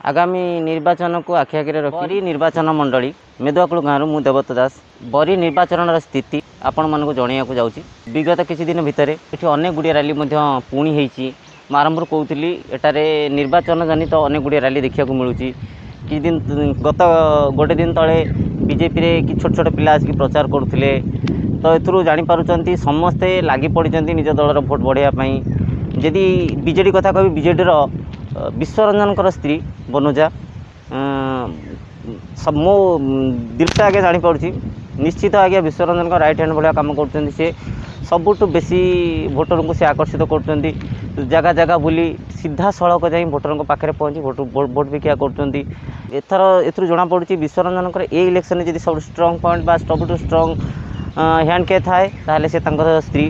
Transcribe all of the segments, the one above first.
आगामी निर्वाचन को आखि आगे रखी बरी निर्वाचन मंडली मेदुआकुल गाँव मु देवत दास बरी निर्वाचन स्थिति आपण मानक जनवाक जाऊँगी। विगत किसी दिन भितर ये अनेक गुड़िया रैली पुणी होती आरंभ कहूली एटारे निर्वाचन जनित अनेक गुड़िया रैली देखा मिलूँ। कि दिन गत गोटे दिन तले बीजेपी रे कि छोट छोट पिला आसिक प्रचार करुले तो एथुरु जानीपारुचंती समस्ते लगी पड़ी निज दलर भोट बढ़ाई। जदि बीजेडी कथा कह बीजेडी विश्वरंजन स्त्री बनुजा सब मो दिल से आगे जानीपारुची निश्चित आज्ञा विश्वरंजन राइट हैंड भाया कम कर सबुठ बेसी भोटर को से आकर्षित कर जगह जगह बुली सीधा सड़क जाई भोटर पाखे पहुँची भोट भिक्षा कर जना पड़ी विश्वरंजन ए इलेक्शन जी सब स्ट्रंग पॉइंट बा सब स्ट्रंग हैंड किए थाए ताहले से स्त्री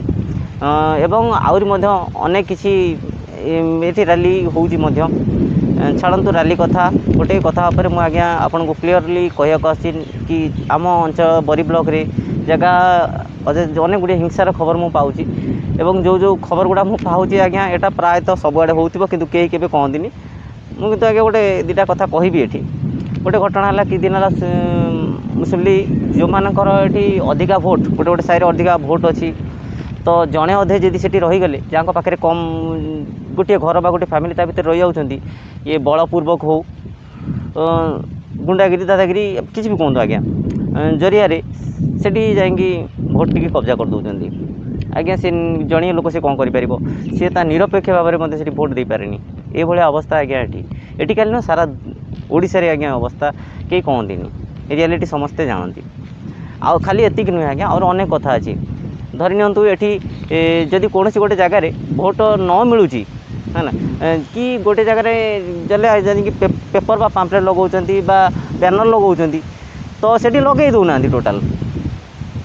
एवं आउरी अनेक किसी ये रैली होउची छाड़ू रैली कथा गोटे कथा पर मुझे आज्ञा आपन को क्लीयरली कहया कि आम अंचल बरी ब्लॉक रे जगह अनेक गुड़े हिंसार खबर मु पाऊँगी एवं जो जो खबर गुड़ा मु पाऊँगी आज्ञा एटा प्रायतः सबुआड़े होउथिबो किंतु केही केबे कहंदिनी मु किंतु आज्ञा गोटे दुटा कथा कहबी एठी। गोटे घटना है कि दिन मुझे जो मानकर ये अधिका भोट गोटे गोटे साइड अधिका भोट अच्छी तो जड़े अधे जदि से रहीगले जहाँ पाखे कम गोटे घर बा गोटे फैमिली ता भर रही जाऊँच ये बलपूर्वक हो गुंडागिरी दादागिरी किसी भी कहतु आज्ञा जरिया से जाकि भोट टी कब्जा कर दौरान आज्ञा से जड़िए लोक से कौन कर सी निरपेक्ष भाव में से भोट दे पारे ये अवस्था आज्ञा ये खाली सारा ओडिशा रे आज्ञा अवस्था कई कहती रियलिटी समस्ते जानती आउ खाली एतिक नुहे आज्ञा और अनेक कथा अच्छी धरी नियंतु ये जदि कौन गोटे जगार भोट न मिलूँ है ना कि गोटे जगह जैसे पेपर बा पाम्पलेट लगाउछंती बा बैनर लगाउछंती तो सेठी लगे दौना टोटाल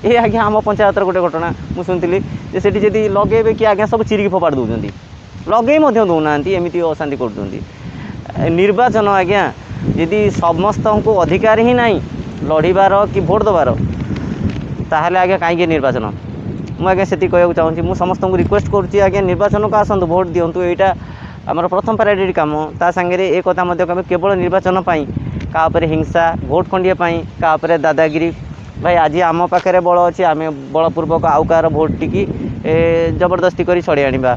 ये आज्ञा आम पंचायत गोटे घटना मुझे शुणी से जदि लगे कि आज्ञा सब चिरिकी फोपाड़ दौरान लगे दौना एमती अशांति कर निर्वाचन आज्ञा यदि समस्त को अधिकार ही नहीं लड़ार कि भोट देवार ताहले आज्ञा कहीं निर्वाचन मुझे आज्ञा से कहूँ चाहूँगी मुझे समस्त को रिक्वेस्ट करुँची आज्ञा निर्वाचन को आसतु भोट दिंतु यहाँ आमर प्रथम प्रायोरिटी कम ता सांगे एक कथा केवल निर्वाचन का हिंसा भोट खंडिया का दादागिरी भाई आज आम पाखे बल अच्छी आम बलपूर्वक आउ कार भोट टी जबरदस्ती कर छड़े आने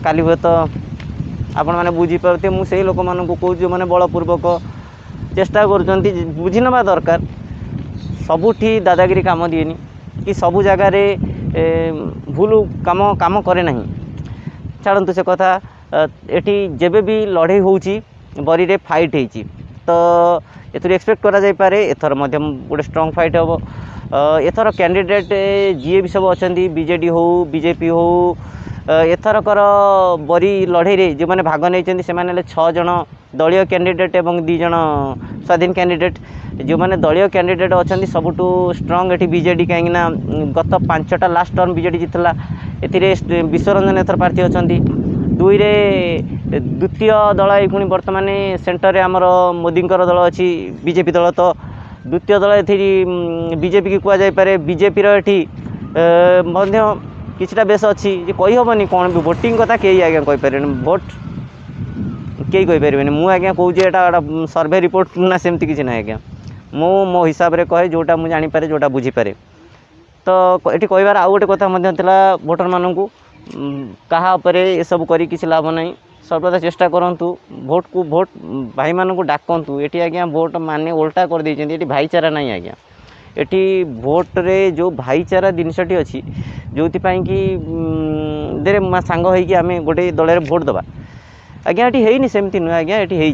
काली हुए तो आपण मैंने बुझीपारे मुझे लोक मान कहूँ जो मैंने बलपूर्वक चेष्टा कर बुझी नवा दरकार सबुठी दादागिरी काम दिएनी कि सबू जगार भूल काम काम करे नहीं छाड़ू से कथा एटी जेबे भी लड़े होउची बरी रे फाइट होती तो एथर एक्सपेक्ट करा जाय पारे एथर मध्यम गोटे स्ट्रॉन्ग फाइट हम एथर कैंडिडेट जी भी सब अच्छा बीजेडी हो बीजेपी हो एथरकर बरी लड़े रे जो मैंने भाग नहीं से 6 जन दलीय कैंडिडेट एवं 2 जन स्वाधीन कैंडिडेट जो मैंने दलीय कैंडिडेट अच्छा सबुठू स्ट्रंग ये बीजेडी कहीं गत 5टा लास्ट टर्म बीजेडी जीतला ए विश्वरंजन एथर प्रार्थी अच्छा 2 रे द्वितीय दल ये पुणी बर्तमान सेंटर में आमर मोदी दल अच्छी बीजेपी दल तो द्वितीय दल ये बीजेपी की कहुए बीजेपी किछटा बेस अच्छी कही हेनी कौन भी भोटिंग कथा कई आज्ञा कहीपर भोट कई कहीपर मुझे आज्ञा कौच सर्वे रिपोर्ट ना सेमती किसी ना आज्ञा मो हिसाब से कहे जोटा मुझे जानीपे जोटा बुझीपे तो ये कहबार आउ गोटे कथा भोटर मानू क्या ये सब कर किसी लाभ नहीं सर्वदा चेष्टा करूँ भोट को भोट भाई मान को डाकतु ये आज्ञा भोट माने उल्टा कर देते ये भाईचारा नहीं आज्ञा एटी भोट रे जो भाईचारा जिनसटी अच्छी जो कि देरे सांग होगी आम गोटे दल भोट दबा आज्ञा ये है सेमती नुहे आज्ञा ये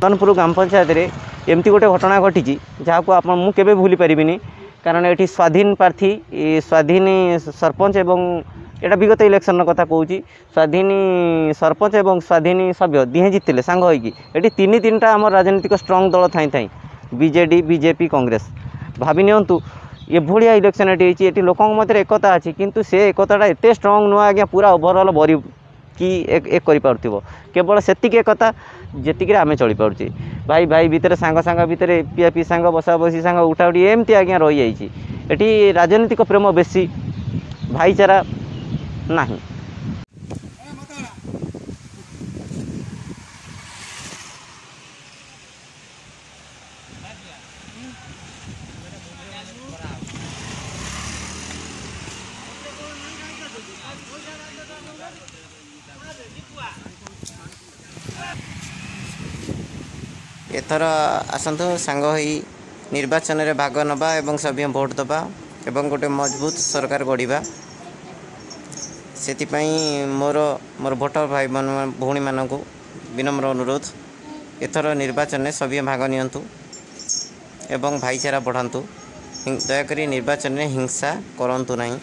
धनपुर ग्राम पंचायत रे एमती गोटे घटना घटी जहाँ को आप मुझे भूली पारिनी कारण ये स्वाधीन प्रार्थी स्वाधीन सरपंच एवं यहाँ विगत इलेक्शन कथा कहूँ स्वाधीन सरपंच एवं स्वाधीन सभ्य दिहे जीतले सांग होगी ये 3-3टा आम राजनीतिक स्ट्रंग दल थाई थाई बीजेडी बीजेपी कांग्रेस भावी नियंतु ये भाया इलेक्शन ये लोकों मध्य एकता अच्छी किंतु से एकता एत स्ट्रंग नुह आज्ञा पूरा ओभरअल बरी कि एक कर केवल से एकता जी आम चली पार्चे भाई भाई भितर सांग सांग भितर पिया पी सांग बसा बसी सांग उठा उठी एमती आज्ञा रही जाइए ये राजनीतिक प्रेम बेसी भाईचारा नहीं। एथर आसतु सांग होई निर्वाचन में भाग नवा एवं सभ्य भोट दबा एवं गोटे मजबूत सरकार गढ़ा से मोर मोर भोटर भाई भौणी मानक विनम्र अनुरोध एथर निर्वाचन में सभ्य भाग नियंतु एवं भाईचारा बढ़ातु दयाकोरी निर्वाचन में हिंसा करंतु नहीं।